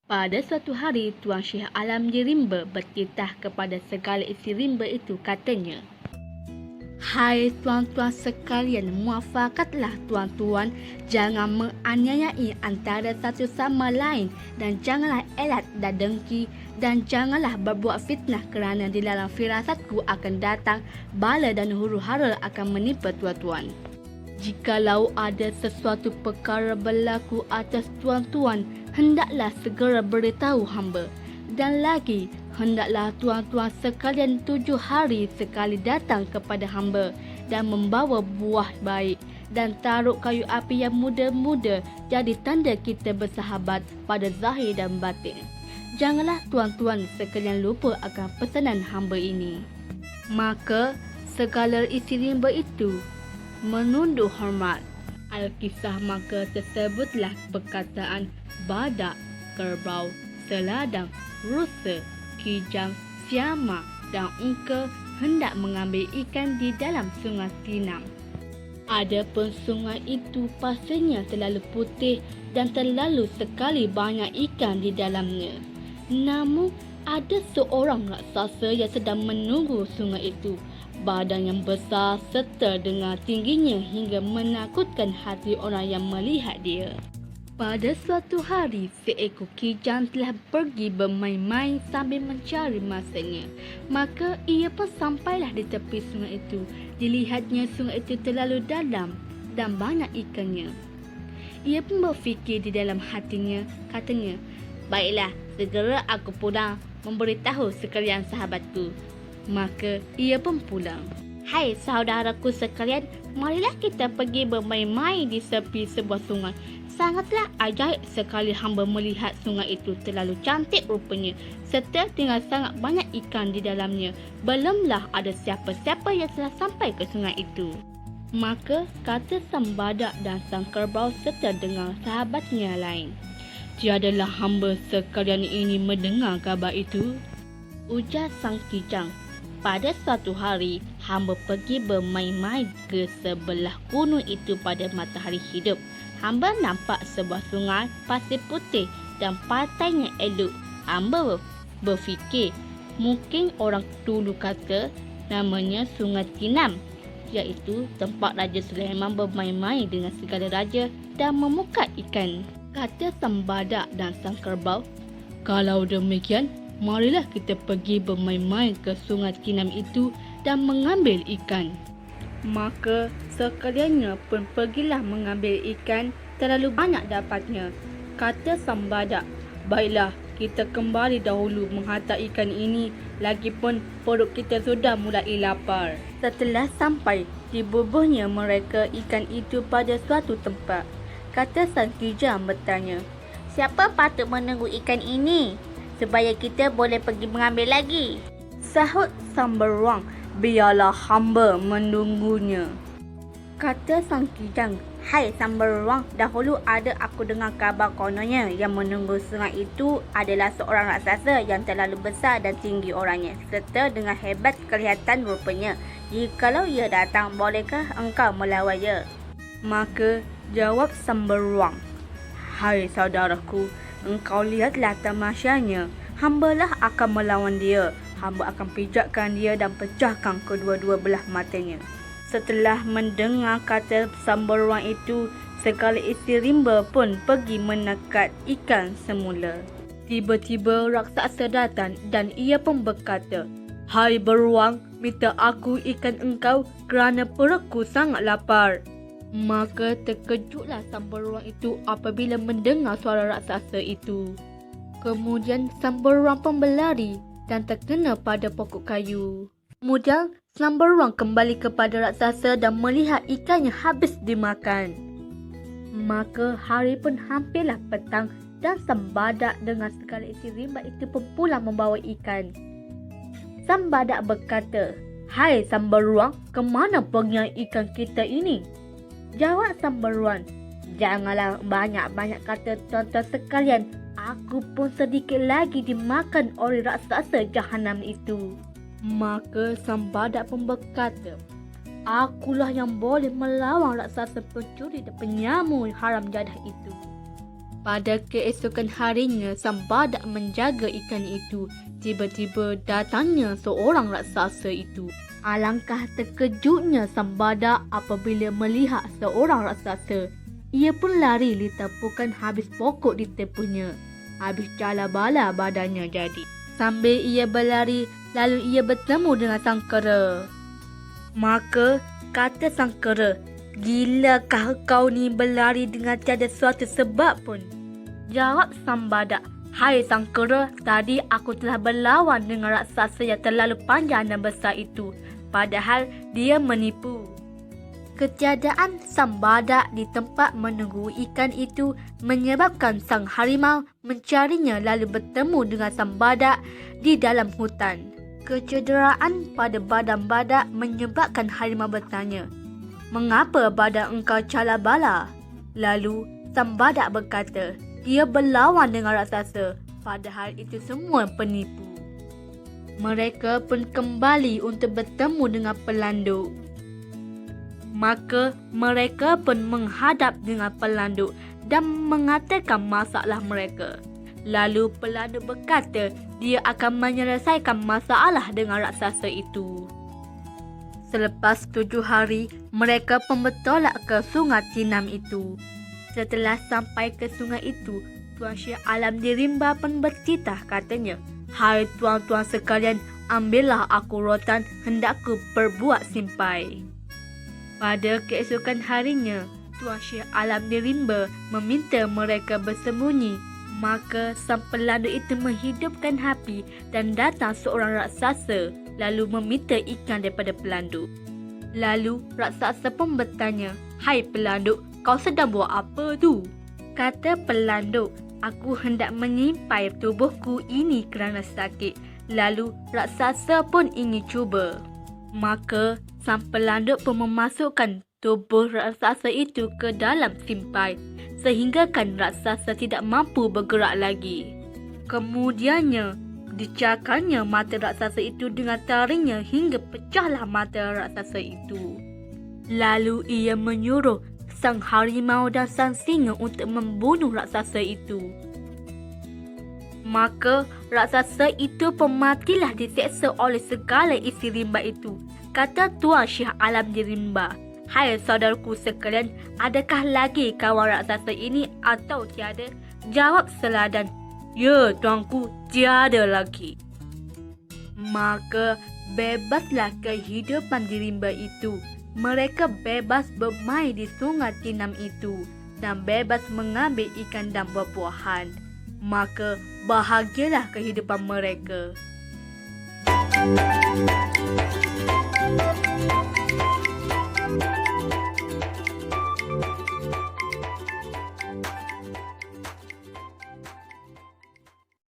Pada suatu hari, Tuan Syekh Alam di rimba bertitah kepada segala isi rimba itu, katanya, "Hai tuan-tuan sekalian, muafafatlah tuan-tuan, jangan menganiayai antara satu sama lain, dan janganlah elat dan dengki, dan janganlah berbuat fitnah, kerana di dalam firasatku akan datang bala dan huru-hara akan menimpa tuan-tuan. Jikalau ada sesuatu perkara berlaku atas tuan-tuan, hendaklah segera beritahu hamba. Dan lagi, hendaklah tuan-tuan sekalian 7 hari sekali datang kepada hamba dan membawa buah baik, dan taruh kayu api yang muda-muda jadi tanda kita bersahabat pada zahir dan batin. Janganlah tuan-tuan sekalian lupa akan pesanan hamba ini." Maka segala isi rimba itu menunduk hormat. Alkisah maka tersebutlah perkataan badak, kerbau, seladang, rusa, kijang, siamang dan unka hendak mengambil ikan di dalam sungai Tinam. Adapun sungai itu pasirnya terlalu putih dan terlalu sekali banyak ikan di dalamnya. Namun ada seorang raksasa yang sedang menunggu sungai itu. Badan yang besar serta dengan tingginya hingga menakutkan hati orang yang melihat dia. Pada suatu hari, seekor kijang telah pergi bermain-main sambil mencari masanya. Maka ia pun sampailah di tepi sungai itu. Dilihatnya sungai itu terlalu dalam dan banyak ikannya. Ia pun berfikir di dalam hatinya, katanya, "Baiklah, segera aku pulang memberitahu sekalian sahabatku." Maka ia pun pulang. "Hai saudaraku sekalian, marilah kita pergi bermain-main di tepi sebuah sungai. Sangatlah ajaib sekali hamba melihat sungai itu, terlalu cantik rupanya, serta dengan sangat banyak ikan di dalamnya. Belumlah ada siapa-siapa yang telah sampai ke sungai itu." Maka kata sang badak dan sang kerbau serta dengan sahabatnya lain, "Tiadalah hamba sekalian ini mendengar kabar itu." Ujar sang kijang, "Pada suatu hari, hamba pergi bermain-main ke sebelah gunung itu pada matahari hidup. Hamba nampak sebuah sungai pasir putih dan pantainya elok. Hamba berfikir, mungkin orang dulu kata namanya Sungai Tinam, iaitu tempat Raja Sulaiman bermain-main dengan segala raja dan memukat ikan." Kata sang badak dan sang kerbau, "Kalau demikian, marilah kita pergi bermain-main ke Sungai Tinam itu dan mengambil ikan." Maka sekaliannya pun pergilah mengambil ikan, terlalu banyak dapatnya. Kata sang badak, "Baiklah, kita kembali dahulu menghantar ikan ini, lagipun perut kita sudah mulai lapar." Setelah sampai, dibubuhnya mereka ikan itu pada suatu tempat. Kata sang kijang bertanya, "Siapa patut menunggu ikan ini, supaya kita boleh pergi mengambil lagi?" Sahut sang beruang, "Biarlah hamba menunggunya." Kata sang kijang, "Hai sang beruang, dahulu ada aku dengar kabar kononnya yang menunggu sungai itu adalah seorang raksasa yang terlalu besar dan tinggi orangnya, serta dengan hebat kelihatan rupanya. Jikalau ia datang, bolehkah engkau melawannya?" Maka jawab sang beruang, "Hai saudaraku, engkau lihatlah tamasyanya. Hambalah akan melawan dia. Hamba akan pijakkan dia dan pecahkan kedua-dua belah matanya." Setelah mendengar kata sang beruang itu, segala isi rimba pun pergi menekat ikan semula. Tiba-tiba raksasa datang dan ia pun berkata, "Hai beruang, minta aku ikan engkau kerana perutku sangat lapar." Maka terkejutlah sang beruang itu apabila mendengar suara raksasa itu. Kemudian sang beruang pun berlari dan terkena pada pokok kayu. Kemudian sang beruang kembali kepada raksasa dan melihat ikannya habis dimakan. Maka hari pun hampirlah petang dan sang badak dengan segala isi rimba itu pun pulang membawa ikan. Sang badak berkata, "Hai sang beruang, ke mana perginya ikan kita ini?" Jawab sang beruang, "Janganlah banyak-banyak kata tuan-tuan sekalian. Aku pun sedikit lagi dimakan oleh raksasa jahanam itu." Maka sang badak pun berkata, Akulah yang boleh melawan raksasa pencuri dan penyamun haram jadah itu. Pada keesokan harinya, sang badak menjaga ikan itu. Tiba-tiba datangnya seorang raksasa itu. Alangkah terkejutnya sang badak apabila melihat seorang raksasa. Ia pun lari litapukan habis pokok ditepunya. Habis jala bala badannya jadi. Sambil ia berlari, lalu ia bertemu dengan sang kera. Maka kata sang kera, "Gilakah kau ni berlari dengan tiada suatu sebab pun?" Jawab sang badak, "Hai sang kera, tadi aku telah berlawan dengan raksasa yang terlalu panjang dan besar itu. Padahal dia menipu." Ketiadaan sang badak di tempat menunggu ikan itu menyebabkan sang harimau mencarinya lalu bertemu dengan sang badak di dalam hutan. Kecederaan pada badan badak menyebabkan harimau bertanya, "Mengapa badan engkau cala bala?" Lalu sang badak berkata, "Dia berlawan dengan raksasa, padahal itu semua penipu." Mereka pun kembali untuk bertemu dengan pelanduk. Maka mereka pun menghadap dengan pelanduk dan mengatakan masalah mereka. Lalu pelanduk berkata dia akan menyelesaikan masalah dengan raksasa itu. Selepas 7 hari, mereka pun bertolak ke sungai Tinam itu. Setelah sampai ke sungai itu, Tuan Syekh Alam di rimba pun bertitah katanya, "Hai tuan-tuan sekalian, ambillah aku rotan, hendakku berbuat simpai." Pada keesokan harinya, Tuan Syekh Alam di rimba meminta mereka bersembunyi. Maka sang pelanduk itu menghidupkan api dan datang seorang raksasa lalu meminta ikan daripada pelanduk. Lalu raksasa pun bertanya, "Hai pelanduk, kau sedang buat apa tu?" Kata pelanduk, "Aku hendak menyimpai tubuhku ini kerana sakit." Lalu raksasa pun ingin cuba. Maka sang pelanduk pun memasukkan tubuh raksasa itu ke dalam simpai, sehinggakan raksasa tidak mampu bergerak lagi. Kemudiannya, dicakarnya mata raksasa itu dengan taringnya hingga pecahlah mata raksasa itu. Lalu ia menyuruh sang harimau dan sang singa untuk membunuh raksasa itu. Maka raksasa itu pun matilah diseksa oleh segala isi rimba itu. Kata Tuan Syekh Alam di rimba, "Hai saudaraku sekalian, adakah lagi kawan raksasa ini atau tiada?" Jawab seladan, "Ya tuanku, tiada lagi." Maka bebaslah kehidupan di rimba itu. Mereka bebas bermain di sungai Tinam itu dan bebas mengambil ikan dan buah-buahan. Maka bahagialah kehidupan mereka.